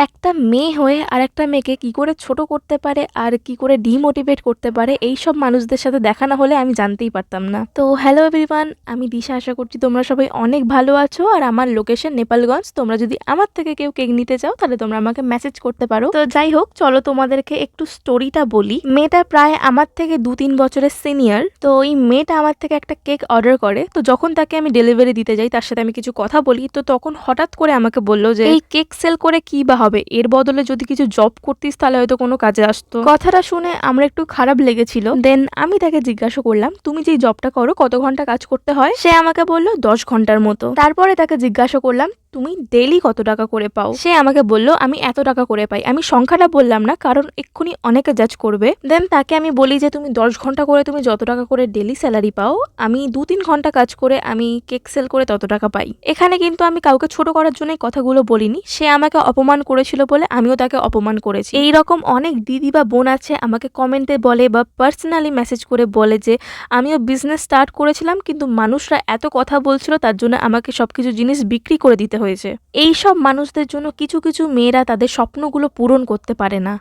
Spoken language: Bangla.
একটা মেয়ে হয়ে আরেকটা মেয়েকে কি করে ছোট করতে পারে আর কি করে ডিমোটিভেট করতে পারে এইসব মানুষদের সাথে দেখা না হলে আমি জানতেই পারতাম না। তো হ্যালো এভরিওয়ান, আমি দিশা, আশা করছি তোমরা সবাই অনেক ভালো আছো। আর আমার লোকেশন নেপালগঞ্জ। তোমরা যদি আমার থেকে কেউ কেক নিতে চাও তাহলে তোমরা আমাকে মেসেজ করতে পারো। তো যাই হোক, চলো তোমাদেরকে একটু স্টোরিটা বলি। মেয়েটা প্রায় আমার থেকে 2-3 বছরের সিনিয়র। তো এই মেয়েটা আমার থেকে একটা কেক অর্ডার করে। তো যখন তাকে আমি ডেলিভারি দিতে যাই, তার সাথে আমি কিছু কথা বলি, তো তখন হঠাৎ করে আমাকে বললো যে এই কেক সেল করে কি বা হবে, এর বদলে যদি কিছু জব করতিস তাহলে হয়তো কোনো কাজে আসতো। কথাটা শুনে আমার একটু খারাপ লেগেছিল। দেন আমি তাকে জিজ্ঞাসা করলাম, তুমি যে জবটা করো কত ঘন্টা কাজ করতে হয়? সে আমাকে বললো 10 ঘন্টার মতো। তারপরে তাকে জিজ্ঞাসা করলাম, তুমি ডেইলি কত টাকা করে পাও? সে আমাকে বলল, আমি এত টাকা করে পাই। আমি সংখ্যাটা বললাম না, কারণ এক্ষুনি অনেকে জাজ করবে। দেন তাকে আমি বলি যে তুমি 10 ঘন্টা করে তুমি যত টাকা করে ডেইলি স্যালারি পাও, আমি 2-3 ঘন্টা কাজ করে আমি কেক সেল করে তত টাকা পাই। এখানে কিন্তু আমি কাউকে ছোট করার জন্য কথাগুলো বলিনি। সে আমাকে অপমান করেছিল বলে আমিও তাকে অপমান করেছি। এইরকম অনেক দিদি বা বোন আছে আমাকে কমেন্টে বলে বা পার্সোনালি মেসেজ করে বলে যে আমিও বিজনেস স্টার্ট করেছিলাম, কিন্তু মানুষরা এত কথা বলছিল তার জন্য আমাকে সবকিছু জিনিস বিক্রি করে দিতে হয়েছে। এই সব মানুষদের জন্য কিছু কিছু মেয়েরা তাদের স্বপ্নগুলো পূরণ করতে পারে না।